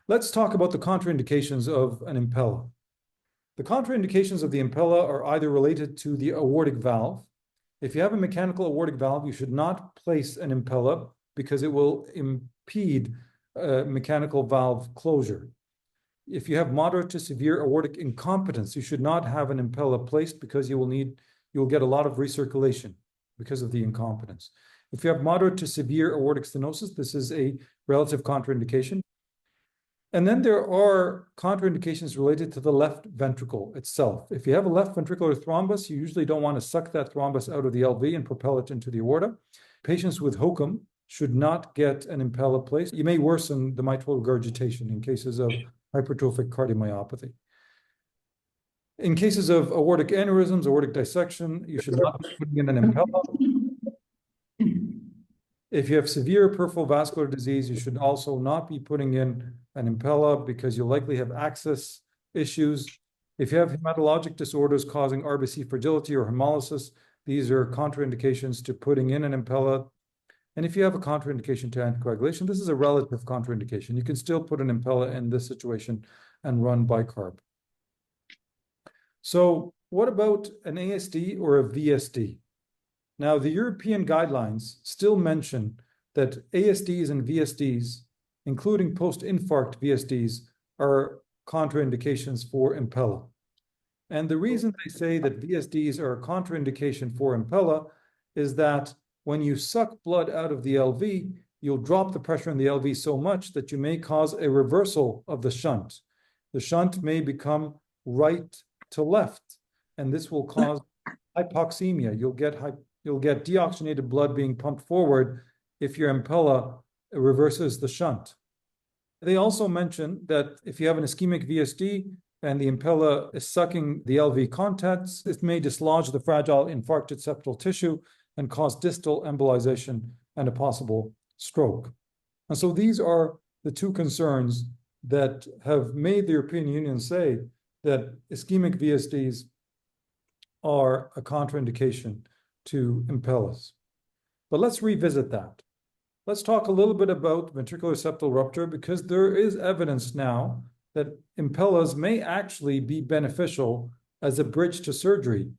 Let's talk about the contraindications of an Impella. The contraindications of the Impella are either related to the aortic valve. If you have a mechanical aortic valve, you should not place an Impella because it will impede mechanical valve closure. If you have moderate to severe aortic incompetence, you should not have an Impella placed because you'll get a lot of recirculation because of the incompetence. If you have moderate to severe aortic stenosis, this is a relative contraindication. And then there are contraindications related to the left ventricle itself. If you have a left ventricular thrombus, you usually don't want to suck that thrombus out of the LV and propel it into the aorta. Patients with HOCM should not get an Impella placed. You may worsen the mitral regurgitation in cases of hypertrophic cardiomyopathy. In cases of aortic aneurysms, aortic dissection, you should not be putting in an Impella. If you have severe peripheral vascular disease, you should also not be putting in an Impella because you'll likely have access issues. If you have hematologic disorders causing RBC fragility or hemolysis, these are contraindications to putting in an Impella. And if you have a contraindication to anticoagulation, this is a relative contraindication. You can still put an Impella in this situation and run bicarb. So what about an ASD or a VSD? Now, the European guidelines still mention that ASDs and VSDs, including post-infarct VSDs, are contraindications for Impella. And the reason they say that VSDs are a contraindication for Impella is that when you suck blood out of the LV, you'll drop the pressure in the LV so much that you may cause a reversal of the shunt. The shunt may become right to left, and this will cause hypoxemia. You'll get deoxygenated blood being pumped forward if your Impella reverses the shunt. They also mention that if you have an ischemic VSD and the Impella is sucking the LV contents, it may dislodge the fragile infarcted septal tissue and cause distal embolization and a possible stroke. And so these are the two concerns that have made the European Union say that ischemic VSDs are a contraindication to Impellas. But let's revisit that. Let's talk a little bit about ventricular septal rupture because there is evidence now that Impellas may actually be beneficial as a bridge to surgery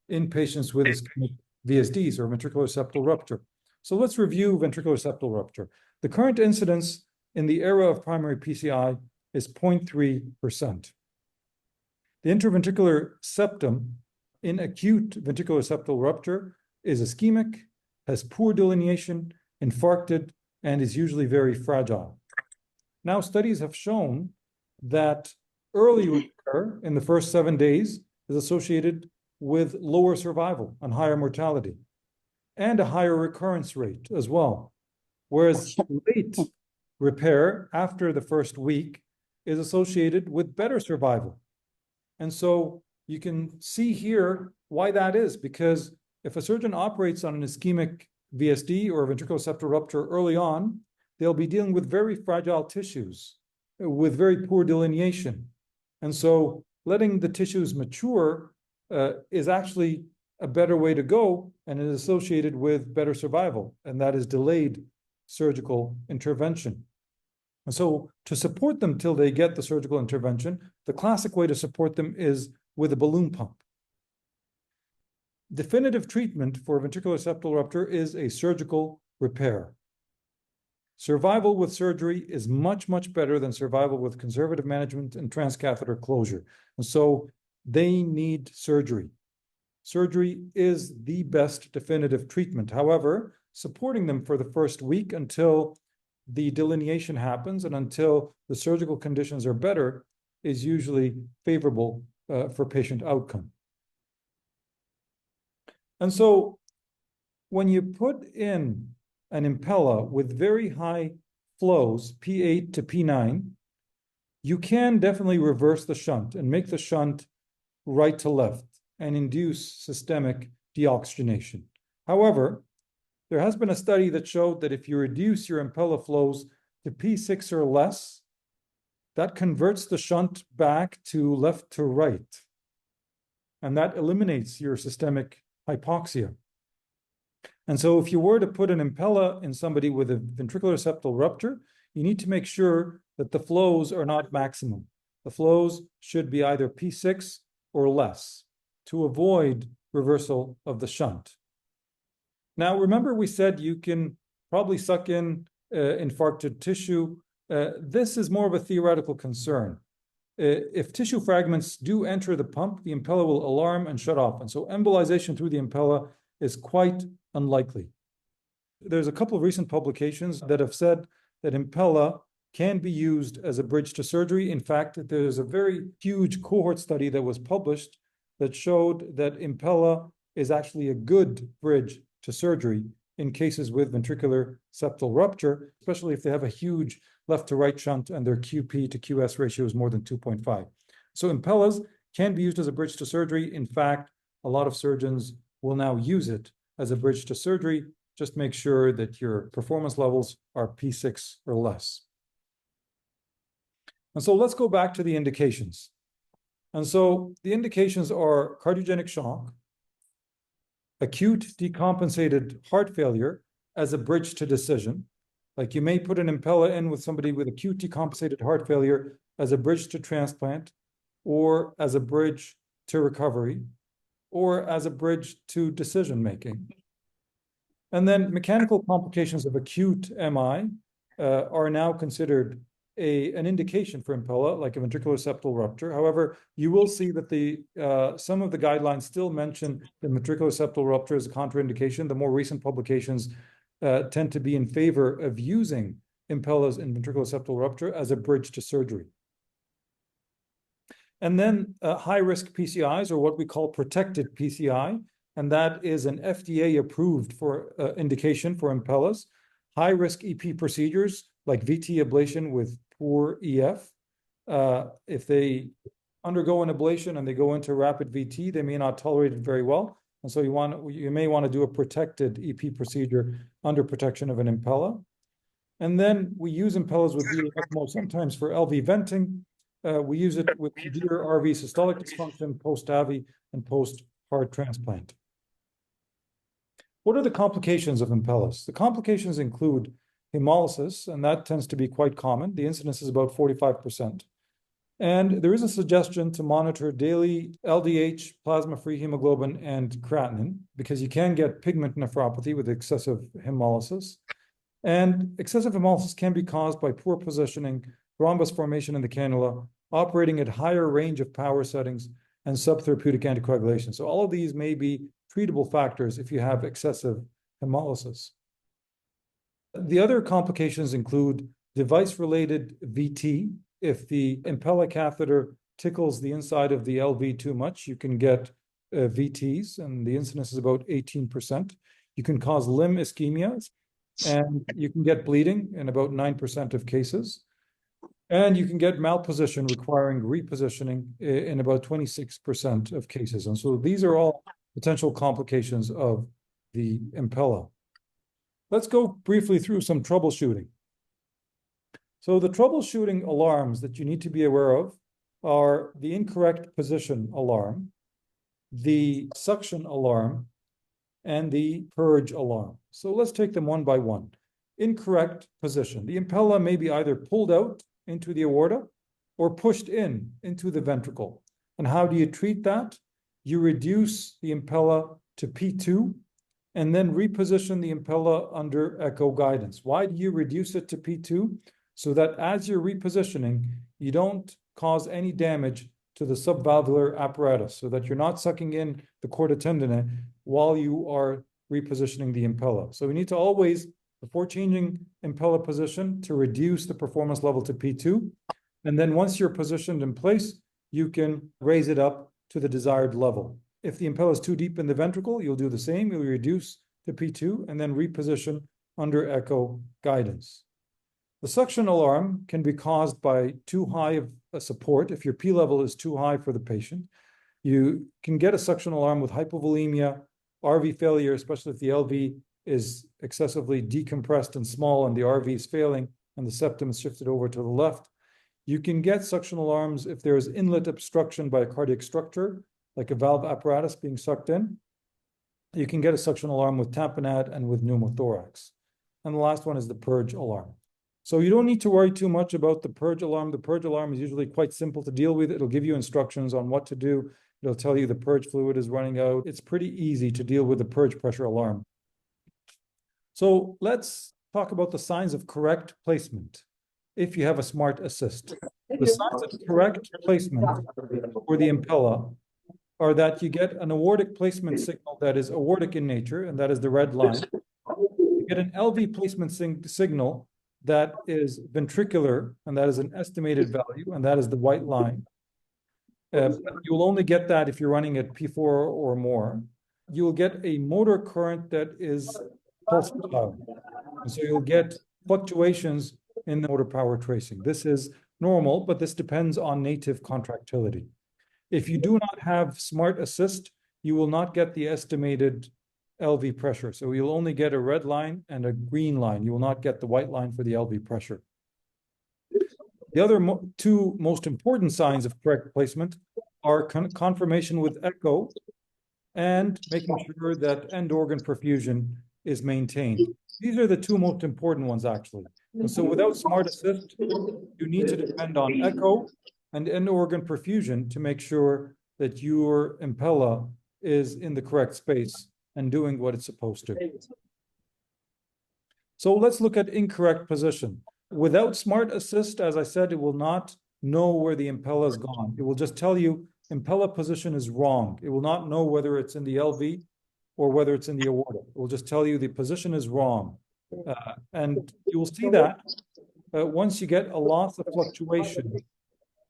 in patients with ischemic VSDs or ventricular septal rupture. So let's review ventricular septal rupture. The current incidence in the era of primary PCI is 0.3%. The interventricular septum in acute ventricular septal rupture is ischemic, has poor delineation, infarcted, and is usually very fragile. Now, studies have shown that early repair in the first 7 days is associated with lower survival and higher mortality, and a higher recurrence rate as well. Whereas late repair after the first week is associated with better survival. And so you can see here why that is, because if a surgeon operates on an ischemic VSD or ventricular septal rupture early on, they'll be dealing with very fragile tissues with very poor delineation. And so letting the tissues mature is actually a better way to go and is associated with better survival, and that is delayed surgical intervention. And so to support them till they get the surgical intervention, the classic way to support them is with a balloon pump. Definitive treatment for ventricular septal rupture is a surgical repair. Survival with surgery is much, much better than survival with conservative management and transcatheter closure. And so they need surgery. Surgery is the best definitive treatment. However, supporting them for the first week until the delineation happens and until the surgical conditions are better is usually favorable for patient outcome. And so when you put in an Impella with very high flows, P8 to P9, you can definitely reverse the shunt and make the shunt right to left and induce systemic deoxygenation. However, there has been a study that showed that if you reduce your Impella flows to P6 or less, that converts the shunt back to left to right. And that eliminates your systemic hypoxia. And so if you were to put an Impella in somebody with a ventricular septal rupture, you need to make sure that the flows are not maximum. The flows should be either P6 or less to avoid reversal of the shunt. Now, remember we said you can probably suck in infarcted tissue. This is more of a theoretical concern. If tissue fragments do enter the pump, the Impella will alarm and shut off. And so embolization through the Impella is quite unlikely. There's a couple of recent publications that have said that Impella can be used as a bridge to surgery. In fact, there's a very huge cohort study that was published that showed that Impella is actually a good bridge to surgery in cases with ventricular septal rupture, especially if they have a huge left to right shunt and their QP to QS ratio is more than 2.5. So Impellas can be used as a bridge to surgery. In fact, a lot of surgeons will now use it as a bridge to surgery. Just make sure that your performance levels are P6 or less. And so let's go back to the indications. And so the indications are cardiogenic shock, acute decompensated heart failure as a bridge to decision. Like you may put an Impella in with somebody with acute decompensated heart failure as a bridge to transplant, or as a bridge to recovery, or as a bridge to decision making. And then mechanical complications of acute MI are now considered an indication for Impella, like a ventricular septal rupture. However, you will see that some of the guidelines still mention the ventricular septal rupture as a contraindication. The more recent publications tend to be in favor of using Impellas in ventricular septal rupture as a bridge to surgery. And then high-risk PCIs, or what we call protected PCI, and that is an FDA-approved indication for Impellas. High-risk EP procedures, like VT ablation with poor EF. If they undergo an ablation and they go into rapid VT, they may not tolerate it very well. And so you may want to do a protected EP procedure under protection of an Impella. And then we use Impellas with VA ECMO sometimes for LV venting. We use it with severe RV systolic dysfunction, post-AVI, and post-heart transplant. What are the complications of Impellas? The complications include hemolysis, and that tends to be quite common. The incidence is about 45%. And there is a suggestion to monitor daily LDH, plasma-free hemoglobin, and creatinine, because you can get pigment nephropathy with excessive hemolysis. And excessive hemolysis can be caused by poor positioning, thrombus formation in the cannula, operating at higher range of power settings, and subtherapeutic anticoagulation. So all of these may be treatable factors if you have excessive hemolysis. The other complications include device-related VT. If the Impella catheter tickles the inside of the LV too much, you can get VTs, and the incidence is about 18%. You can cause limb ischemias, and you can get bleeding in about 9% of cases. And you can get malposition requiring repositioning in about 26% of cases. And so these are all potential complications of the Impella. Let's go briefly through some troubleshooting. So the troubleshooting alarms that you need to be aware of are the incorrect position alarm, the suction alarm, and the purge alarm. So let's take them one by one. Incorrect position. The Impella may be either pulled out into the aorta or pushed into the ventricle. And how do you treat that? You reduce the Impella to P2 and then reposition the Impella under echo guidance. Why do you reduce it to P2? So that as you're repositioning, you don't cause any damage to the subvalvular apparatus, so that you're not sucking in the chorda tendineae while you are repositioning the Impella. So we need to always, before changing Impella position, to reduce the performance level to P2. And then once you're positioned in place, you can raise it up to the desired level. If the Impella is too deep in the ventricle, you'll do the same. You'll reduce to P2 and then reposition under echo guidance. The suction alarm can be caused by too high of a support. If your P level is too high for the patient, you can get a suction alarm with hypovolemia, RV failure, especially if the LV is excessively decompressed and small and the RV is failing and the septum is shifted over to the left. You can get suction alarms if there is inlet obstruction by a cardiac structure, like a valve apparatus being sucked in. You can get a suction alarm with tamponade and with pneumothorax. And the last one is the purge alarm. So you don't need to worry too much about the purge alarm. The purge alarm is usually quite simple to deal with. It'll give you instructions on what to do. It'll tell you the purge fluid is running out. It's pretty easy to deal with the purge pressure alarm. So let's talk about the signs of correct placement if you have a smart assist. The signs of correct placement for the Impella are that you get an aortic placement signal that is aortic in nature, and that is the red line. You get an LV placement signal that is ventricular, and that is an estimated value, and that is the white line. You'll only get that if you're running at P4 or more. You'll get a motor current that is pulsatile. And so you'll get fluctuations in the motor power tracing. This is normal, but this depends on native contractility. If you do not have smart assist, you will not get the estimated LV pressure. So you'll only get a red line and a green line. You will not get the white line for the LV pressure. The other two most important signs of correct placement are confirmation with echo and making sure that end organ perfusion is maintained. These are the two most important ones, actually. And so without smart assist, you need to depend on echo and end organ perfusion to make sure that your Impella is in the correct space and doing what it's supposed to. So let's look at incorrect position. Without smart assist, as I said, it will not know where the Impella is gone. It will just tell you Impella position is wrong. It will not know whether it's in the LV or whether it's in the aorta. It will just tell you the position is wrong. And you will see that once you get a loss of fluctuation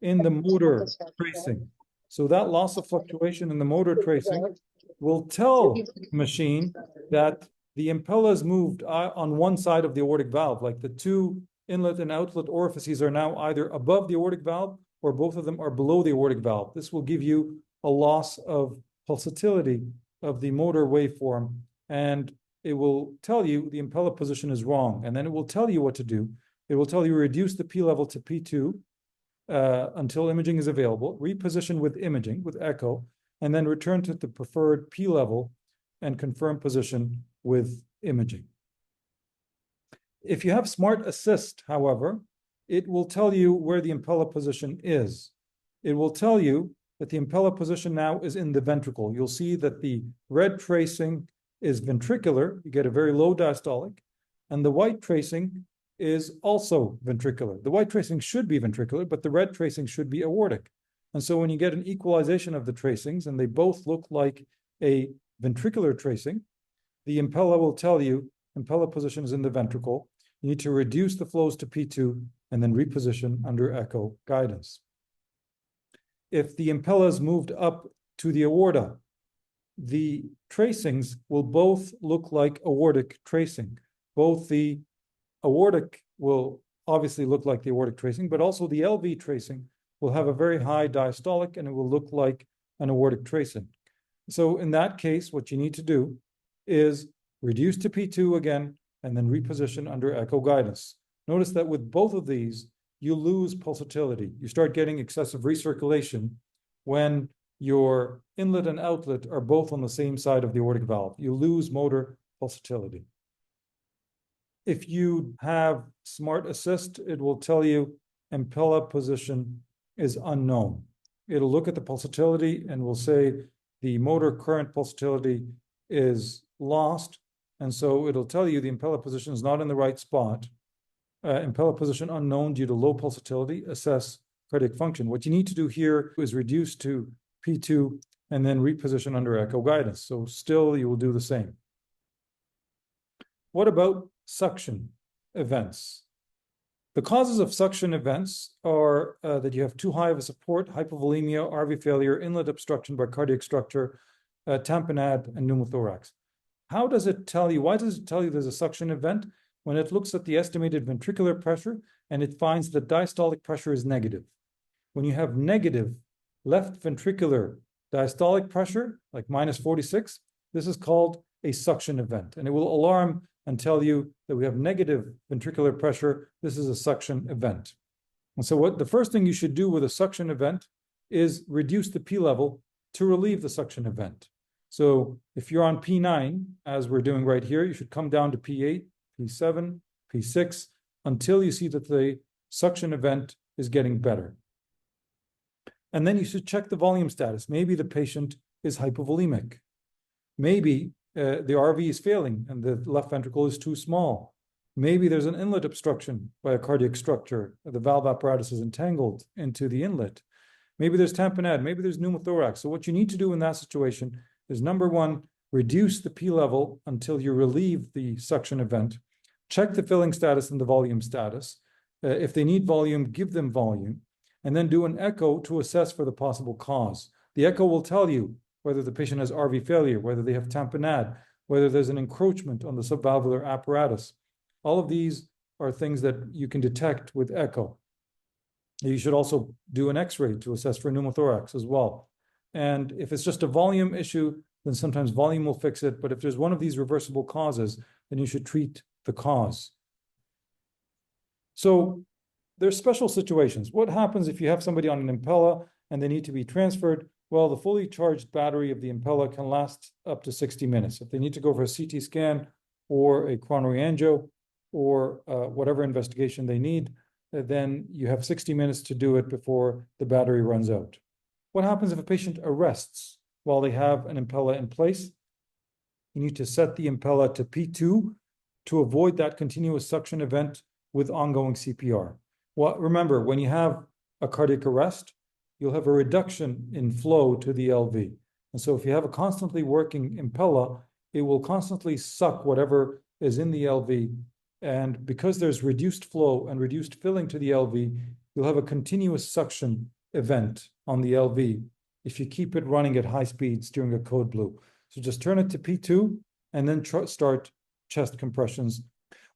in the motor tracing. So that loss of fluctuation in the motor tracing will tell the machine that the Impella is moved on one side of the aortic valve, like the two inlet and outlet orifices are now either above the aortic valve or both of them are below the aortic valve. This will give you a loss of pulsatility of the motor waveform, and it will tell you the Impella position is wrong, and then it will tell you what to do. It will tell you reduce the P level to P2 until imaging is available, reposition with imaging, with echo, and then return to the preferred P level and confirm position with imaging. If you have smart assist, however, it will tell you where the Impella position is. It will tell you that the Impella position now is in the ventricle. You'll see that the red tracing is ventricular. You get a very low diastolic, and the white tracing is also ventricular. The white tracing should be ventricular, but the red tracing should be aortic. And so when you get an equalization of the tracings, and they both look like a ventricular tracing, the Impella will tell you Impella position is in the ventricle. You need to reduce the flows to P2 and then reposition under echo guidance. If the Impella is moved up to the aorta, the tracings will both look like aortic tracing. Both the aortic will obviously look like the aortic tracing, but also the LV tracing will have a very high diastolic and it will look like an aortic tracing. So in that case, what you need to do is reduce to P2 again and then reposition under echo guidance. Notice that with both of these, you lose pulsatility. You start getting excessive recirculation when your inlet and outlet are both on the same side of the aortic valve. You lose motor pulsatility. If you have smart assist, it will tell you Impella position is unknown. It'll look at the pulsatility and will say the motor current pulsatility is lost. And so it'll tell you the Impella position is not in the right spot. Impella position unknown due to low pulsatility, assess cardiac function. What you need to do here is reduce to P2 and then reposition under echo guidance. So still you will do the same. What about suction events? The causes of suction events are that you have too high of a support, hypovolemia, RV failure, inlet obstruction by cardiac structure, tamponade, and pneumothorax. How does it tell you? Why does it tell you there's a suction event? When it looks at the estimated ventricular pressure and it finds that diastolic pressure is negative. When you have negative left ventricular diastolic pressure, like minus 46, this is called a suction event. And it will alarm and tell you that we have negative ventricular pressure. This is a suction event. And so what the first thing you should do with a suction event is reduce the P level to relieve the suction event. So if you're on P9, as we're doing right here, you should come down to P8, P7, P6, until you see that the suction event is getting better. And then you should check the volume status. Maybe the patient is hypovolemic. Maybe the RV is failing and the left ventricle is too small. Maybe there's an inlet obstruction by a cardiac structure. The valve apparatus is entangled into the inlet. Maybe there's tamponade. Maybe there's pneumothorax. So what you need to do in that situation is, number one, reduce the P level until you relieve the suction event. Check the filling status and the volume status. If they need volume, give them volume. And then do an echo to assess for the possible cause. The echo will tell you whether the patient has RV failure, whether they have tamponade, whether there's an encroachment on the subvalvular apparatus. All of these are things that you can detect with echo. You should also do an X-ray to assess for pneumothorax as well. And if it's just a volume issue, then sometimes volume will fix it. But if there's one of these reversible causes, then you should treat the cause. So there's special situations. What happens if you have somebody on an Impella and they need to be transferred? Well, the fully charged battery of the Impella can last up to 60 minutes. If they need to go for a CT scan or a coronary angio or whatever investigation they need, then you have 60 minutes to do it before the battery runs out. What happens if a patient arrests while they have an Impella in place? You need to set the Impella to P2 to avoid that continuous suction event with ongoing CPR. Well, remember, when you have a cardiac arrest, you'll have a reduction in flow to the LV. And so if you have a constantly working Impella, it will constantly suck whatever is in the LV. And because there's reduced flow and reduced filling to the LV, you'll have a continuous suction event on the LV if you keep it running at high speeds during a code blue. So just turn it to P2 and then start chest compressions.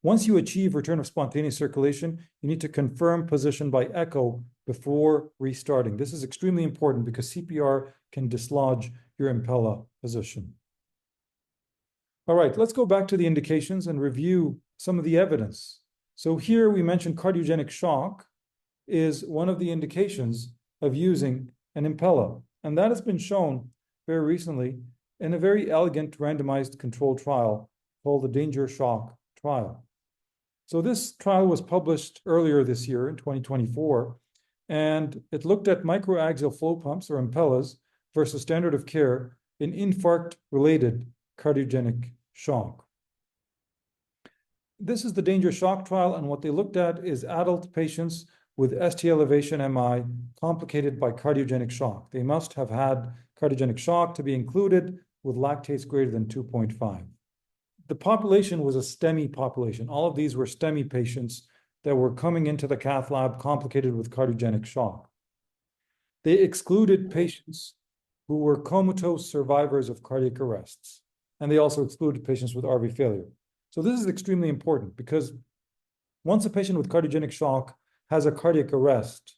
Once you achieve return of spontaneous circulation, you need to confirm position by echo before restarting. This is extremely important because CPR can dislodge your Impella position. All right, let's go back to the indications and review some of the evidence. So here we mentioned cardiogenic shock is one of the indications of using an Impella. And that has been shown very recently in a very elegant randomized controlled trial called the Danger Shock trial. So this trial was published earlier this year in 2024, and it looked at microaxial flow pumps or Impellas versus standard of care in infarct-related cardiogenic shock. This is the Danger Shock trial, and what they looked at is adult patients with ST elevation MI complicated by cardiogenic shock. They must have had cardiogenic shock to be included with lactates greater than 2.5. The population was a STEMI population. All of these were STEMI patients that were coming into the cath lab complicated with cardiogenic shock. They excluded patients who were comatose survivors of cardiac arrests, and they also excluded patients with RV failure. So this is extremely important because once a patient with cardiogenic shock has a cardiac arrest,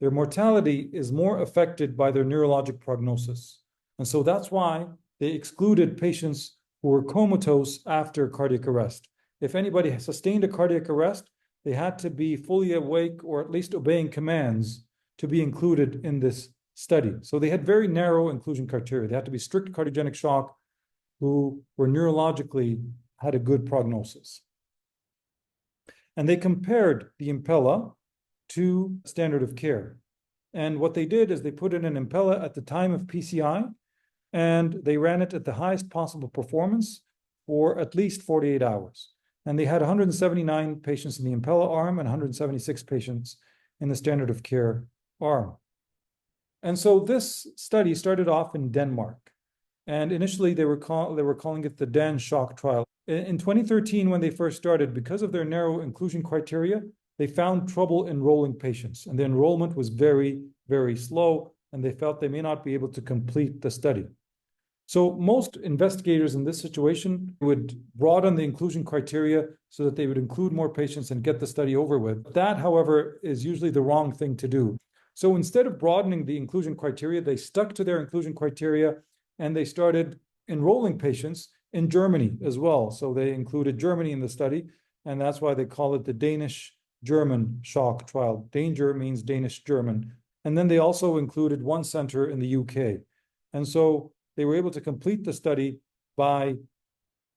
their mortality is more affected by their neurologic prognosis. And so that's why they excluded patients who were comatose after cardiac arrest. If anybody sustained a cardiac arrest, they had to be fully awake or at least obeying commands to be included in this study. So they had very narrow inclusion criteria. They had to be strict cardiogenic shock who were neurologically had a good prognosis. And they compared the Impella to standard of care. And what they did is they put in an Impella at the time of PCI, and they ran it at the highest possible performance for at least 48 hours. And they had 179 patients in the Impella arm and 176 patients in the standard of care arm. And so this study started off in Denmark. And initially they were calling it the Dan Shock trial. In 2013, when they first started, because of their narrow inclusion criteria, they found trouble enrolling patients. And the enrollment was very, very slow, and they felt they may not be able to complete the study. So most investigators in this situation would broaden the inclusion criteria so that they would include more patients and get the study over with. That, however, is usually the wrong thing to do. So instead of broadening the inclusion criteria, they stuck to their inclusion criteria and they started enrolling patients in Germany as well. So they included Germany in the study, and that's why they call it the Danish-German shock trial. Danger means Danish-German. And then they also included one center in the UK. And so they were able to complete the study by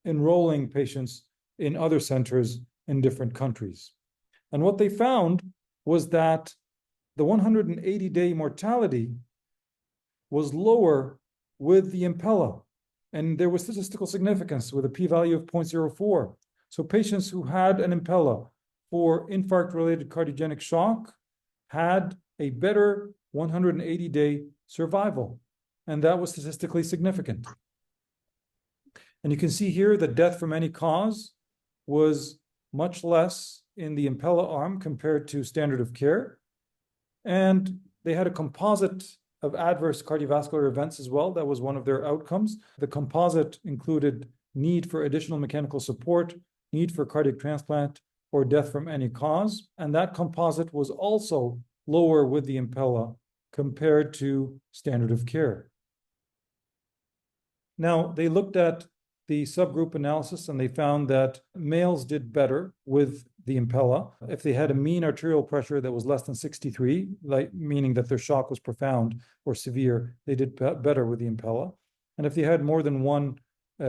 enrolling patients in other centers in different countries. And what they found was that the 180-day mortality was lower with the Impella, and there was statistical significance with a p-value of 0.04. So patients who had an Impella for infarct-related cardiogenic shock had a better 180-day survival, and that was statistically significant. And you can see here that death from any cause was much less in the Impella arm compared to standard of care. And they had a composite of adverse cardiovascular events as well. That was one of their outcomes. The composite included need for additional mechanical support, need for cardiac transplant, or death from any cause. And that composite was also lower with the Impella compared to standard of care. Now, they looked at the subgroup analysis and they found that males did better with the Impella if they had a mean arterial pressure that was less than 63, meaning that their shock was profound or severe, they did better with the Impella. And if they had more than one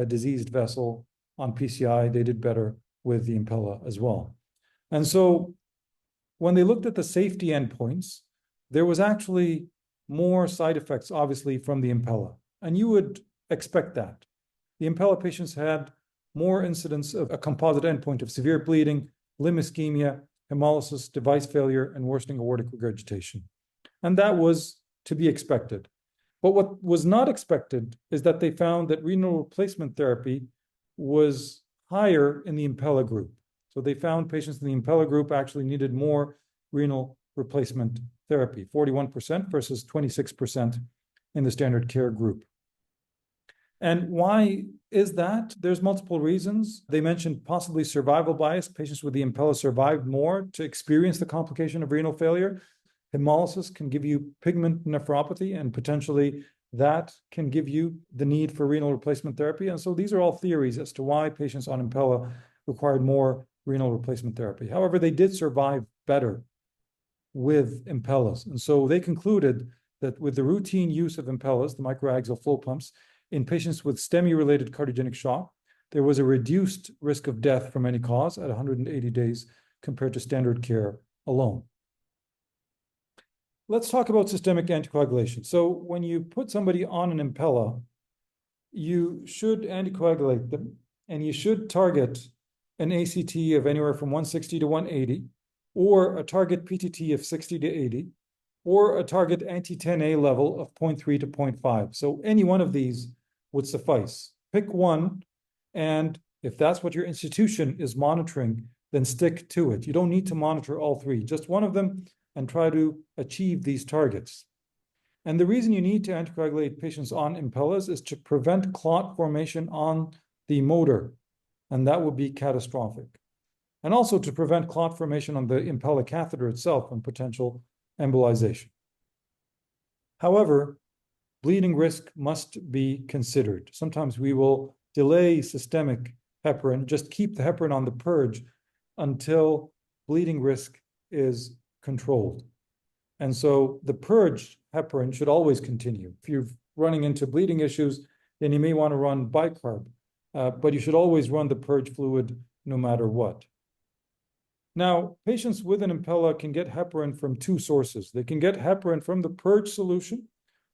diseased vessel on PCI, they did better with the Impella as well. And so when they looked at the safety endpoints, there was actually more side effects, obviously, from the Impella. And you would expect that. The Impella patients had more incidence of a composite endpoint of severe bleeding, limb ischemia, hemolysis, device failure, and worsening aortic regurgitation. And that was to be expected. But what was not expected is that they found that renal replacement therapy was higher in the Impella group. So they found patients in the Impella group actually needed more renal replacement therapy, 41% versus 26% in the standard care group. And why is that? There's multiple reasons. They mentioned possibly survival bias. Patients with the Impella survived more to experience the complication of renal failure. Hemolysis can give you pigment nephropathy, and potentially that can give you the need for renal replacement therapy. And so these are all theories as to why patients on Impella required more renal replacement therapy. However, they did survive better with Impellas. And so they concluded that with the routine use of Impellas, the microaxial flow pumps, in patients with STEMI-related cardiogenic shock, there was a reduced risk of death from any cause at 180 days compared to standard care alone. Let's talk about systemic anticoagulation. So when you put somebody on an Impella, you should anticoagulate them, and you should target an ACT of anywhere from 160 to 180, or a target PTT of 60 to 80, or a target anti-10A level of 0.3 to 0.5. So any one of these would suffice. Pick one, and if that's what your institution is monitoring, then stick to it. You don't need to monitor all three, just one of them, and try to achieve these targets. And the reason you need to anticoagulate patients on Impellas is to prevent clot formation on the motor, and that would be catastrophic. And also to prevent clot formation on the Impella catheter itself and potential embolization. However, bleeding risk must be considered. Sometimes we will delay systemic heparin, just keep the heparin on the purge until bleeding risk is controlled. And so the purged heparin should always continue. If you're running into bleeding issues, then you may want to run bicarb, but you should always run the purge fluid no matter what. Now, patients with an Impella can get heparin from two sources. They can get heparin from the purge solution,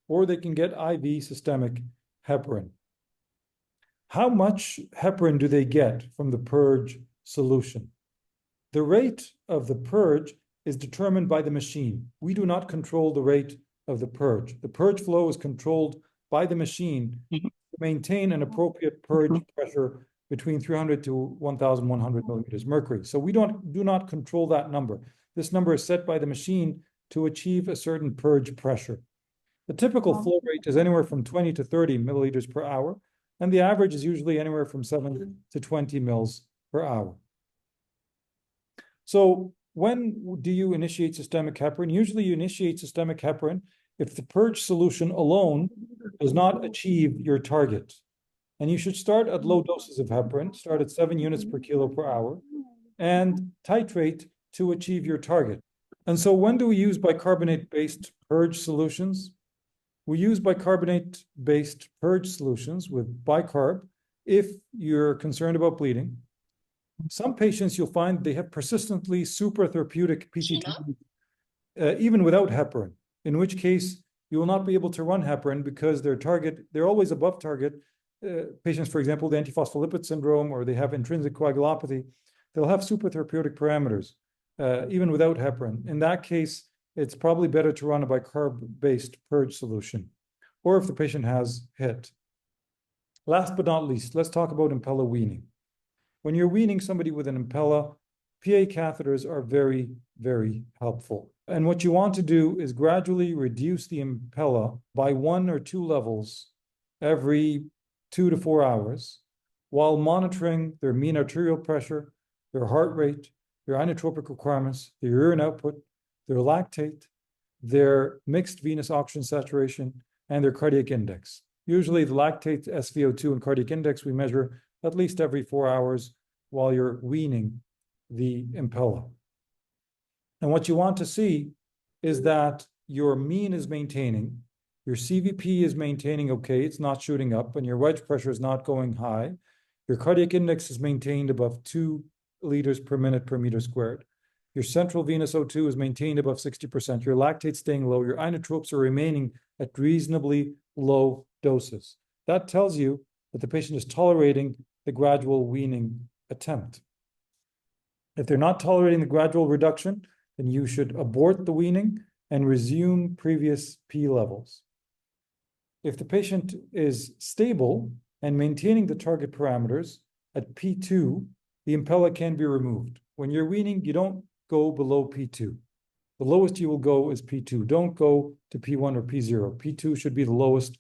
or they can get IV systemic heparin. How much heparin do they get from the purge solution? The rate of the purge is determined by the machine. We do not control the rate of the purge. The purge flow is controlled by the machine to maintain an appropriate purge pressure between 300 to 1,100 millimeters mercury. So we do not control that number. This number is set by the machine to achieve a certain purge pressure. The typical flow rate is anywhere from 20 to 30 milliliters per hour, and the average is usually anywhere from 7 to 20 mils per hour. So when do you initiate systemic heparin? Usually you initiate systemic heparin if the purge solution alone does not achieve your target. And you should start at low doses of heparin, start at 7 units per kilo per hour, and titrate to achieve your target. And so when do we use bicarbonate-based purge solutions? We use bicarbonate-based purge solutions with bicarb if you're concerned about bleeding, Some patients, you'll find they have persistently supratherapeutic PTT, even without heparin, in which case you will not be able to run heparin because they're always above target. Patients, for example, the antiphospholipid syndrome, or they have intrinsic coagulopathy, they'll have supratherapeutic parameters, even without heparin. In that case, it's probably better to run a bicarb-based purge solution, or if the patient has HIT. Last but not least, let's talk about Impella weaning. When you're weaning somebody with an Impella, PA catheters are very, very helpful. And what you want to do is gradually reduce the Impella by 1 or 2 levels every 2 to 4 hours, while monitoring their mean arterial pressure, their heart rate, their inotropic requirements, their urine output, their lactate, their mixed venous oxygen saturation, and their cardiac index. Usually the lactate, SVO2, and cardiac index we measure at least every 4 hours while you're weaning the Impella. And what you want to see is that your mean is maintaining, your CVP is maintaining okay, it's not shooting up, and your wedge pressure is not going high. Your cardiac index is maintained above 2 liters per minute per meter squared. Your central venous O2 is maintained above 60%. Your lactate staying low. Your inotropes are remaining at reasonably low doses. That tells you that the patient is tolerating the gradual weaning attempt. If they're not tolerating the gradual reduction, then you should abort the weaning and resume previous P levels. If the patient is stable and maintaining the target parameters at P2, the Impella can be removed. When you're weaning, you don't go below P2. The lowest you will go is P2. Don't go to P1 or P0. P2 should be the lowest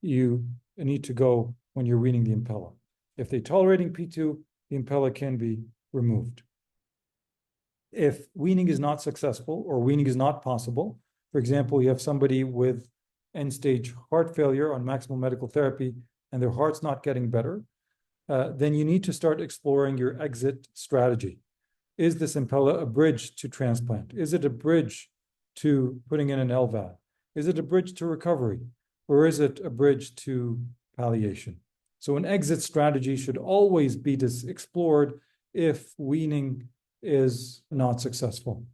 you need to go when you're weaning the Impella. If they're tolerating P2, the Impella can be removed. If weaning is not successful or weaning is not possible, for example, you have somebody with end-stage heart failure on maximal medical therapy and their heart's not getting better, then you need to start exploring your exit strategy. Is this Impella a bridge to transplant? Is it a bridge to putting in an LVAD? Is it a bridge to recovery? Or is it a bridge to palliation? So an exit strategy should always be explored if weaning is not successful.